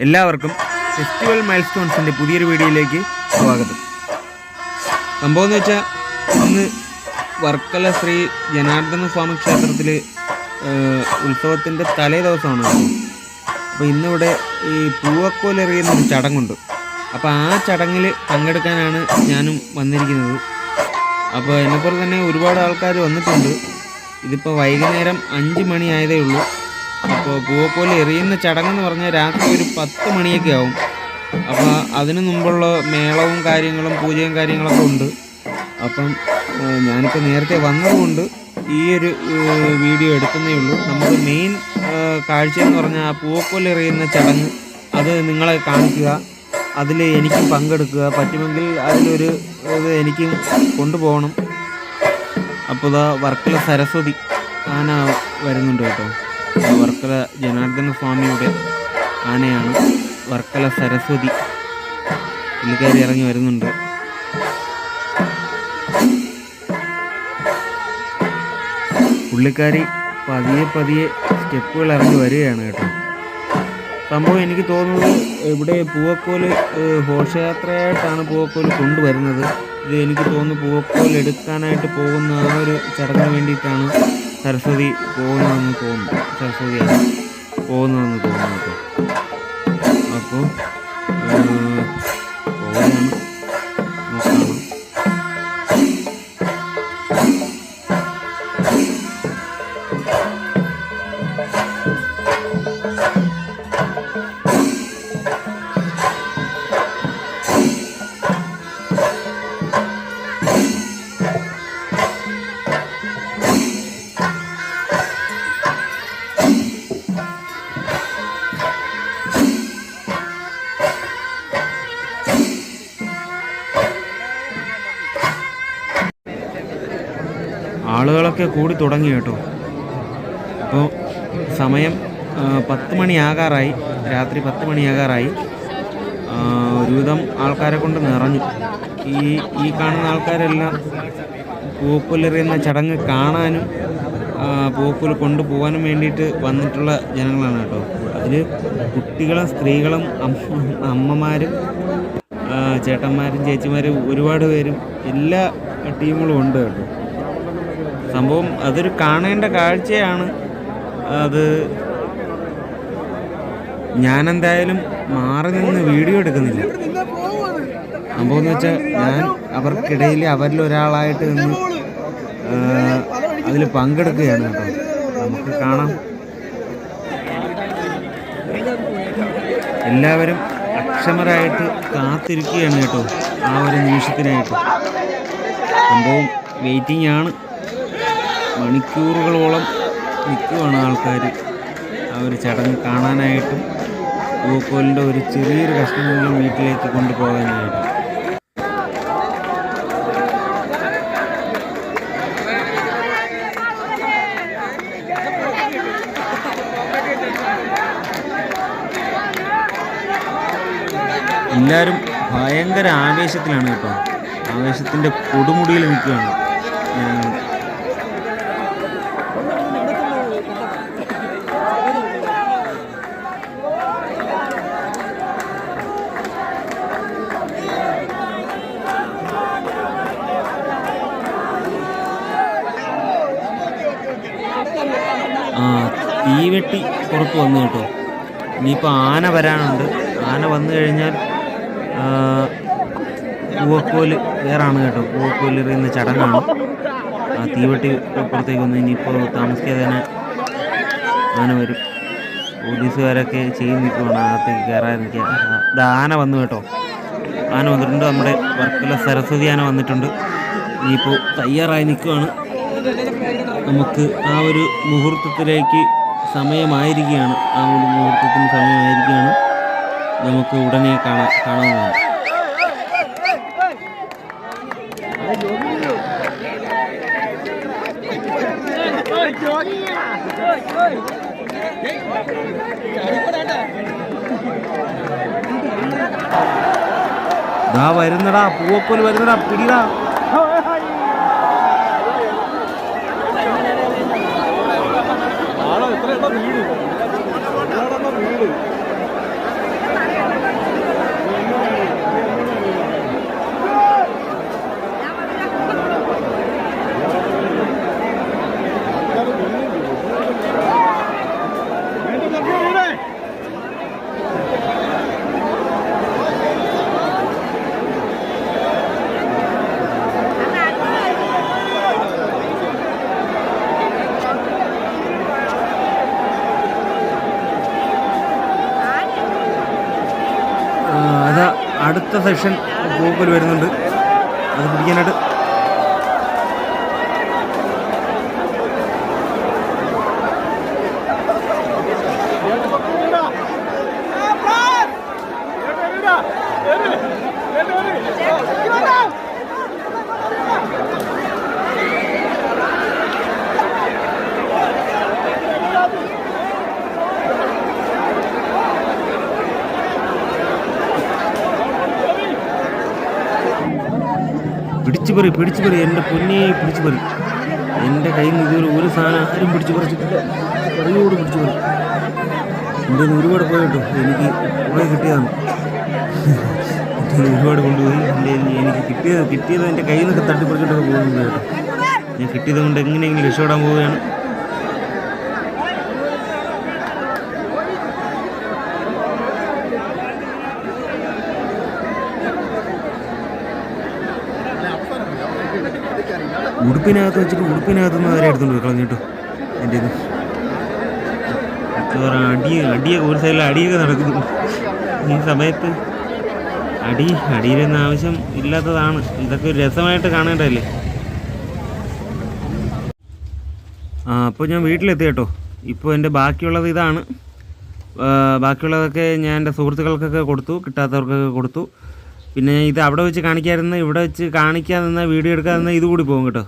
എല്ലാവർക്കും festival mile സ്റ്റോൺസിൻ്റെ പുതിയൊരു വീഡിയോയിലേക്ക് സ്വാഗതം. സംഭവം എന്ന് വെച്ചാൽ ഇന്ന് വർക്കല ശ്രീ ജനാർദ്ദന സ്വാമി ക്ഷേത്രത്തിൽ ഉത്സവത്തിൻ്റെ തലേ ദിവസമാണ്. അപ്പോൾ ഇന്നിവിടെ ഈ പൂവക്കോലെറിയുന്നൊരു ചടങ്ങുണ്ട്. അപ്പോൾ ആ ചടങ്ങിൽ പങ്കെടുക്കാനാണ് ഞാനും വന്നിരിക്കുന്നത്. അപ്പോൾ എന്നെപ്പോലെ തന്നെ ഒരുപാട് ആൾക്കാർ വന്നിട്ടുണ്ട്. ഇതിപ്പോൾ വൈകുന്നേരം 5 മണി ആയതേ ഉള്ളൂ. അപ്പോൾ പൂവക്കോല് എറിയുന്ന ചടങ്ങെന്ന് പറഞ്ഞാൽ രാത്രി ഒരു 10 മണിയൊക്കെ ആവും. അപ്പോൾ അതിന് മുമ്പുള്ള മേളവും കാര്യങ്ങളും പൂജയും കാര്യങ്ങളൊക്കെ ഉണ്ട്. അപ്പം ഞാനിപ്പോൾ നേരത്തെ വന്നതുകൊണ്ട് ഈ ഒരു വീഡിയോ എടുക്കുന്നേ ഉള്ളൂ. നമുക്ക് മെയിൻ കാഴ്ചയെന്ന് പറഞ്ഞാൽ ആ പൂവക്കോല് എറിയുന്ന ചടങ്ങ് അത് നിങ്ങളെ കാണിക്കുക, അതിൽ എനിക്കും പങ്കെടുക്കുക, പറ്റുമെങ്കിൽ അതിലൊരു ഇത് എനിക്കും കൊണ്ടുപോകണം. അപ്പോൾ ഇതാ വർക്കല സരസ്വതി ആന വരുന്നുണ്ട് കേട്ടോ. വർക്കല ജനാർദ്ദന സ്വാമിയുടെ ആനയാണ് വർക്കല സരസ്വതി. പുള്ളിക്കാരി ഇറങ്ങി വരുന്നുണ്ട്. പുള്ളിക്കാരി പതിയെ സ്റ്റെപ്പുകൾ ഇറങ്ങി വരികയാണ് കേട്ടോ. സംഭവം എനിക്ക് തോന്നുന്നത് ഇവിടെ പൂവക്കോല് ഘോഷയാത്രയായിട്ടാണ് പൂവക്കോല് കൊണ്ടുവരുന്നത്. ഇത് എനിക്ക് തോന്നുന്നു പൂവക്കോൽ എടുക്കാനായിട്ട് പോകുന്ന ആ ഒരു ചടങ്ങിന് വേണ്ടിയിട്ടാണ് സരസ്വതി പോകുന്നതെന്ന് തോന്നുന്നു. സരസ്വതിയാണ് പോകുന്നതെന്ന് തോന്നുന്നു കേട്ടോ. അപ്പോൾ പോകാനാണ് നോക്കണം. ആളുകളൊക്കെ കൂടി തുടങ്ങി കേട്ടോ. അപ്പോൾ സമയം 10 മണിയാകാറായി, രാത്രി 10 മണിയാകാറായി. ഒരുവിധം ആൾക്കാരെ കൊണ്ട് നിറഞ്ഞു. ഈ കാണുന്ന ആൾക്കാരെല്ലാം പൂവക്കോലെറിയുന്ന ചടങ്ങ് കാണാനും പൂവക്കോല് കൊണ്ടുപോകാനും വേണ്ടിയിട്ട് വന്നിട്ടുള്ള ജനങ്ങളാണ് കേട്ടോ. അതിൽ കുട്ടികളും സ്ത്രീകളും അമ്മമാരും ചേട്ടന്മാരും ചേച്ചിമാരും ഒരുപാട് പേരും എല്ലാ ടീമുകളും ഉണ്ട് കേട്ടോ. സംഭവം അതൊരു കാണേണ്ട കാഴ്ചയാണ്. അത് ഞാനെന്തായാലും മാറി നിന്ന് വീഡിയോ എടുക്കുന്നില്ല. സംഭവം എന്ന് വെച്ചാൽ ഞാൻ അവർക്കിടയിൽ അവരിൽ ഒരാളായിട്ട് നിന്ന് അതിൽ പങ്കെടുക്കുകയാണ് കേട്ടോ. നമുക്ക് കാണാം. എല്ലാവരും അക്ഷമരായിട്ട് കാത്തിരിക്കുകയാണ് കേട്ടോ ആ ഒരു നിമിഷത്തിനായിട്ട്. സംഭവം വെയിറ്റിംഗ് ആണ്. മണിക്കൂറുകളോളം നിൽക്കുവാണ് ആൾക്കാർ ആ ഒരു ചടങ്ങ് കാണാനായിട്ടും പൂവക്കോലിൻ്റെ ഒരു ചെറിയൊരു കഷ്ണമെങ്കിലും വീട്ടിലേക്ക് കൊണ്ടുപോകാനായിട്ട്. എല്ലാവരും ഭയങ്കര ആവേശത്തിലാണ് കേട്ടോ. ആവേശത്തിൻ്റെ കൊടുമുടിയിൽ നിൽക്കുകയാണ്. തീവെട്ടി പുറത്ത് വന്നു കേട്ടോ. ഇനിയിപ്പോൾ ആന വരാനുണ്ട്. ആന വന്നു കഴിഞ്ഞാൽ പൂവക്കോല് വേറാണ് കേട്ടോ. പൂവക്കോല് എറിയുന്ന ചടങ്ങാണ്. തീവെട്ടി പുറത്തേക്ക് വന്നു. ഇനിയിപ്പോൾ താമസിക്കാതെ തന്നെ ആന വരും. പോലീസുകാരൊക്കെ ചെയ്ത് നിൽക്കുവാണ് അകത്തേക്ക് കയറാൻ നിൽക്കുക. ഇത് ആന വന്നു കേട്ടോ. ആന വന്നിട്ടുണ്ട്. നമ്മുടെ വർക്കല സരസ്വതി ആന വന്നിട്ടുണ്ട്. ഇനിയിപ്പോൾ തയ്യാറായി നിൽക്കുകയാണ്. നമുക്ക് ആ ഒരു മുഹൂർത്തത്തിലേക്ക് സമയമായിരിക്കുകയാണ്. ആ ഒരു മുഹൂർത്തത്തിന് സമയമായിരിക്കുകയാണ്. നമുക്ക് ഉടനെ കാണാവുന്നതാണ്. ദാ വരുന്നടാ പൂവക്കോല് വരുന്നടാ, പിടിടാ. അടുത്ത സെക്ഷൻ പൂക്കൽ വരുന്നുണ്ട്, അത് പിടിക്കാനായിട്ട് പിടിച്ചു പറി എൻ്റെ പൊന്നെ പിടിച്ചു പറി. എൻ്റെ കയ്യിൽ നിന്ന് ഇതുവരെ ഒരു സാധനം ആരും പിടിച്ചു പറിച്ചിട്ടില്ല. കറിയോട് പിടിച്ചു പറി. എൻ്റെ നിന്ന് ഒരുപാട് പോയിട്ടോ, എനിക്ക് കുറേ കിട്ടിയതാണ്. ഒരുപാട് കൊണ്ടുപോയി. എനിക്ക് കിട്ടിയത് എൻ്റെ കയ്യിൽ നിന്നൊക്കെ തട്ടിപ്പറിച്ചിട്ടൊക്കെ പോകുന്നുണ്ട് കേട്ടോ. ഞാൻ കിട്ടിയത് കൊണ്ട് എങ്ങനെയെങ്കിലും രക്ഷപ്പെടാൻ പോവുകയാണ്. ഉടുപ്പിനകത്ത് വെച്ചിട്ട് ഉടുപ്പിനകത്തുനിന്ന് അവരെ എടുത്തുകൊണ്ട് പോയി കളഞ്ഞിട്ടോ. എൻ്റെ ഇത് അടിയൊക്കെ ഒരു സൈഡിൽ അടിയൊക്കെ നടക്കുന്നു ഈ സമയത്ത്. അടിയിലൊന്നും ആവശ്യം ഇല്ലാത്തതാണ്. ഇതൊക്കെ ഒരു രസമായിട്ട് കാണേണ്ടതല്ലേ. അപ്പോൾ ഞാൻ വീട്ടിലെത്തി കേട്ടോ. ഇപ്പോൾ എൻ്റെ ബാക്കിയുള്ളത് ഇതാണ്. ബാക്കിയുള്ളതൊക്കെ ഞാൻ എൻ്റെ സുഹൃത്തുക്കൾക്കൊക്കെ കൊടുത്തു, കിട്ടാത്തവർക്കൊക്കെ കൊടുത്തു. പിന്നെ ഇത് അവിടെ വെച്ച് കാണിക്കാതിരുന്ന, ഇവിടെ വെച്ച് കാണിക്കാതെ നിന്ന, വീഡിയോ എടുക്കാതെ നിന്ന ഇതുകൂടി പോകും കേട്ടോ.